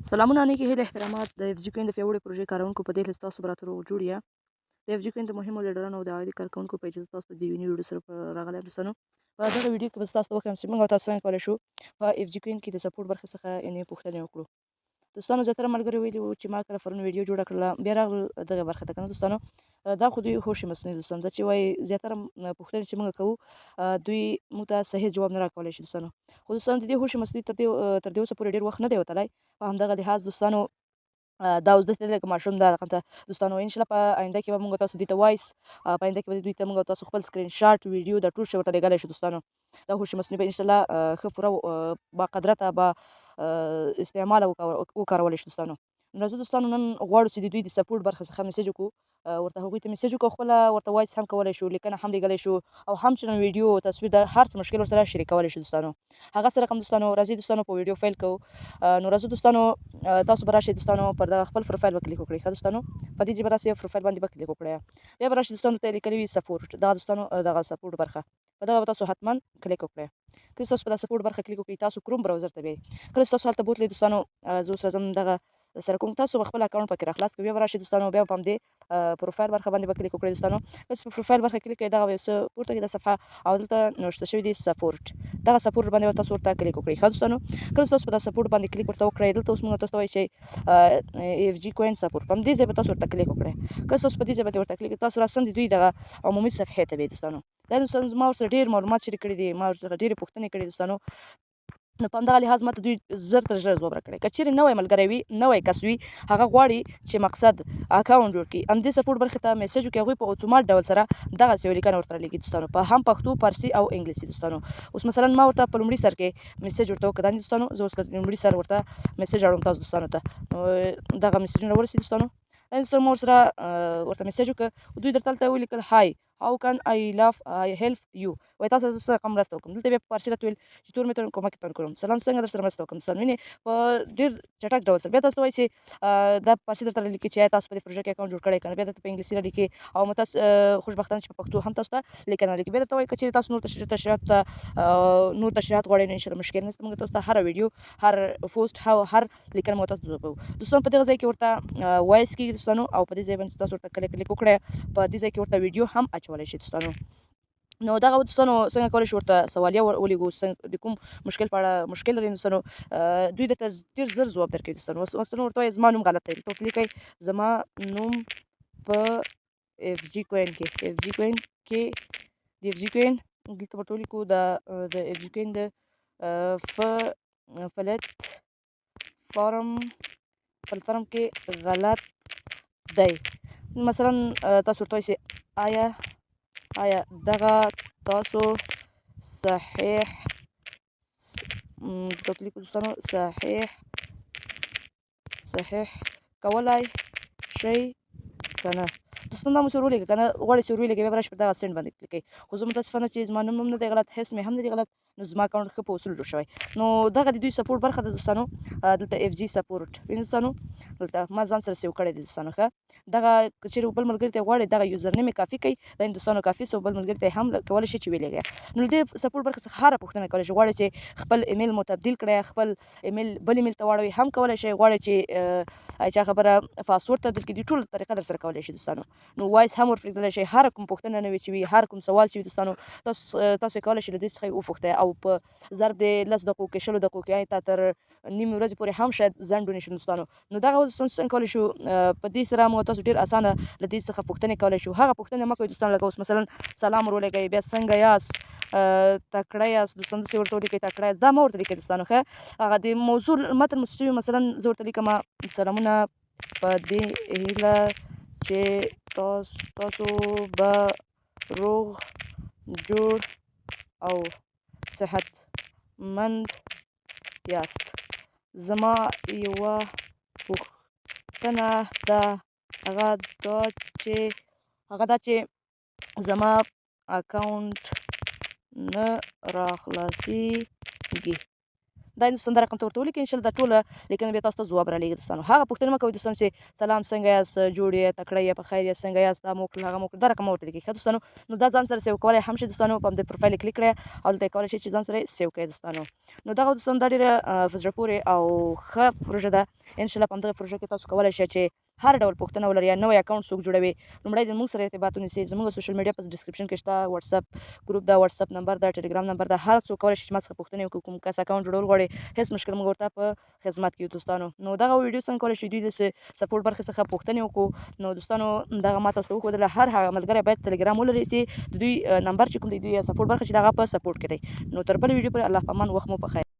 سلامونه نیکې هیلې احترامات د اف جي کوین د پیاوړې پروژې کارونکو په دې هیله ستاسو به راتلو جوړ یاست. د اف جي کوین د مهمو لیډرانو او د عادي کارکوونکو په اجازه تاسو د یو نوي ویډیو سره راغلی یم دوستانو. په دغه ویډیو کې به ستاسو ته وښیم چې موږ او تاسو څنګه کولی شو په اف جي کوین کې د سپورټ برخې څخه یعنې پوښتنې وکړو. دوستانو زیاتره ملګري ویلي وو چې ما کله پرون ویډیو جوړه کړله بیا راغلل دغه برخه ته که نه دوستانو دا خو دوی هوښ مصنوعي دوستانو دا چې وایي زیاتره پوښتنې چې موږ کوو دوی موږ ته صحیح جواب نه راکولی شي دوستانو. خو دوستانو د دې هوښ مصنوعي تر دې اوسه پورې ډېر وخت نه دی وتلی. په همدغه لحاظ دوستانو دا اوس داسې لکه ماشوم دا رقم ته دوستانو انشاءالله په آینده کې به موږ تاسو دوی ته وایس په آینده کې به دوی ته موږ تاسو خپل سکرین شاټ ویډیو دا ټول شی ورته لېږلی شو دوستانو. دا هوښ مصنوعي به انشاءالله ښه پوره با قدرته با استعماله وکارولی شي دوستانو. راځو دوستانو نن غواړو چې د دوی د سپورټ برخې څخه میسج وکړو ورته هغوی ته میسج وکړو خپله ورته وایس هم کولی شو لیکنه هم لیږلی شو او هم چې ویډیو تصویر د هر څه مشکل ورسره شریکولی شو دوستانو. هغه څه رقم دوستانو راځئ دوستانو په ویډیو فایل کوو. نو راځو دوستانو تاسو به راشئ دوستانو پر دغه خپل پروفایل به کلیک وکړئ ښه دوستانو په دې ځای به راسئ پروفایل باندې به کلیک وکړئ بیا به راشئ دوستانو ته یې لیکلي وي سپورټ دغه دوستانو دغه سپورټ برخه په دغه به تاسو حتما کلیک وکړئ. کله چې تاسو په دغه سپورټ برخه کلیک وکړئ تاسو کروم براوزر ته بیایئ. کله چې تاسو هلته بوتلئ دوستانو زه اوس راځم دغه سره کوم تاسو به خپل اکاونټ پکې راخلاص کړئ بیا به راشئ دوستانو بیا په همدې پروفایل برخه باندې به کلیک وکړئ دوستانو. کله چې په پروفایل برخه کلیک کړئ دغه به یو څه پورته کړئ دا صفحه او دلته نوشته شوي دي سپورټ دغه سپورټ باندې به تاسو ورته کلیک وکړئ ښه دوستانو. کله چې تاسو په دغه سپورټ باندې کلیک ورته وکړئ دلته اوس موږ تاسو ته وایي چې اف جي کوین سپورټ په همدې ځای به تاسو ورته کلیک وکړئ. کله چې تاسو په دې ځای باندې ورته کلیک تاسو راسم د دوی دغه عمومي صفحې ته بیایئ دوستانو. دا دوستانو ما ورسره ډېر معلومات شریک کړي دي ما ورڅخه ډېرې پوښتنې کړي دوستانو نو په همدغه لحاظ ماته دوی زر تر ژره ځواب راکړی. که چیرې نوی ملګری وي نوی کس وي هغه غواړي چې مقصد اکاونټ جوړ کړي همدې سپورټ برخې ته میسج وکړي هغوی په اتومات ډول سره دغسې یوه لیکنه ورته رالیږي دوستانو په هم پښتو فارسي او انګلیسي دوستانو. اوس مثلا ما ورته په لومړي سر کې میسج ورته وکړه دا دوستانو زه اوس لومړي سر ورته میسج اړوم تاسو دوستانو ته نو دغه میسجونه ورسي دوستانو. دوستانو ما ورسره ورته میسج وکړه دوی درته هلته ولیکل هاي هاو کان آی هیلپ یو وایي تاسو زه څه رقم مرسته وکړم دلته بیا په فارسي راته ویل چې تور مې کومکتان کوم سلام څنګه در سره مرسته وکړم دوستانو وینې په ډېر چټک ډول سره بیا تاسو وایي چې دا په فارسي درته رالیکي چې آیا تاسو په دې پروژه کې اکاونټ جوړ کړی که نه بیا درته په انګلیسي رالیکي او متاسف خوشبختانه چې په پښتو هم تاسو ته لیکنه رالیکي بیا درته وایي که چېرې تاسو نور تشریحات غواړئ نو انشاءالله مشکل نشته موږ تاسو ته هره ویډیو هر پوسټ هر لیکنه موږ تاسو ته کوو دوستانو. په دغه ځای کې ورته وایس کېږي دوستانو او په دې ځای باندې تاسو ورته کله کلیک وکړئ په دې ځای کې ورته ویډیو هم اچولی شئ دوستانو. نو دغه دوستانو څنګه کولی شو ورته سوالیه ولیږو د کوم مشکل په اړه مشکل لري دوستانو دوی درته ډېر ژر ځواب درکوي دوستانو. مثلا ورته وایي زما نوم غلط دی دلته ورته لیکئ زما نوم په اف جي کوین کې د اف جي کوین دلته ورته ولیکو د اف جي کوین د پلتفارم کې غلط دی مثلا تاسو ورته وایئ آیا دغه تاسو صحیح دوستانو صحیح کولای شئ که نه دوستانو دا مو چې ور ولېږه که نه غواړئ چې ور ولېږئ بیا به راشئ په دغه سینډ باندې کلیک کوئ خو زه متاسفانه چې زما نوم هم نه دی غلط هېڅ مې هم نه دی غلط نو زما اکاونټ ښه په اصولو جوړ شوی نو دغه د دوی سپورټ برخه ده دوستانو. دلته اف جي سپورټ وینئ دوستانو دلته ما ځان سره سیو کړی دی دوستانو ښه دغه که چېرې بل ملګري ته غواړئ دغه یوزر نیم یې کافي کوي دا دوستانو کافي سو بل ملګري ته هم کولی شئ چې ویې لیږئ. نو د دې سپورټ برخه څخه هره پوښتنه کولی شئ غواړئ چې خپل ایمیل مو تبدیل کړئ خپل ایمیل بل ایمیل ته واړوئ هم کولی شئ غواړئ چې چا خبره پاسورډ تبدیل کړئ ټول طریقه در سره کولی شئ دوستانو. نو وایس هم ور پرېږدلی شئ هره کوم پوښتنه نوې چې وي هر کوم سوال چې وي دوستانو تاسو کولی شئ له دې څخه یې وپوښتئ او په ضرب د 10 دقیقو کې 20 دقیقو کې تا تر نیمې ورځې پورې هم شاید ځنډ ونیسي دوستانو. نو دغه دوستانو څنګه کولی شو په دې سره موږ تاسو ډېر اسانه له دې څخه پوښتنې کولی شو هغه پوښتنې مه کوئ دوستانو لکه اوس مثلا سلام ور ولېږئ بیا څنګه یاست تکړه یاست دوستانو داسې ورته ولیکئ تکړه یاست دا مه ورته لیکئ دوستانو ښه هغه د موضوع متن مو څه وي مثلا زه ورته لیکم سلامونه په دې هیله چې تاسو به روغ جوړ او صحتمند یاست زما یوه پوښتنه ده هغه دا چې زما اکاونټ نه راخلاصیږي دا دوستان دا رقم ته ورته ولیکئ انشاءالله دا ټوله لیکنه بیا تاسو ته ځواب رالیږي دوستانو. هغه پوښتنه مه کوئ دوستانو چې سلام څنګه یاست، جوړ یې، تکړه یې، په خیر یاست، څنګه یاست، دا مو وکړل هغه مو وکړل، دا رقم مه ورته لیکئ ښه دوستانو. نو دا ځان سره سیو کولی هم شئ دوستانو، په همدې پروفایل یې کلیک کړئ او دلته یې کولی شئ چې ځان سره یې سیو کړئ دوستانو. نو دغه دوستانو دا ډېره په زړه پورې او ښه پروژه ده. انشاءالله په همدغه پروژه کې تاسو کولی شئ چې هر ډول پوښتنه ولرئ یا نوی اکاونټ څوک جوړوي، لومړی د موږ سره ارتباط ونیسئ. زموږ سوشل میډیا په ډسکرپشن کې شته، واتساپ ګروپ ده، واتساپ نمبر ده، ټلګرام نمبر ده. هر څوک کولی شي چې ما څخه پوښتنې وکړي، کوم کس اکاونټ جوړول غواړي هېڅ مشکل موږ ورته په خدمت کې یو دوستانو. نو دغه ویډیو څنګه کولی شئ دوی د سپورټ برخې څخه پوښتنې وکړو. نو دوستانو دغه ما تاسو ته وښودله، هر هغه ملګری باید ټلګرام ولري چې د دوی نمبر چې کوم دی دوی سپورټ برخه چې د هغه په سپورټ کې دی. نو تر بلې ویډیو پورې الله په امان، وخت مو په خیر.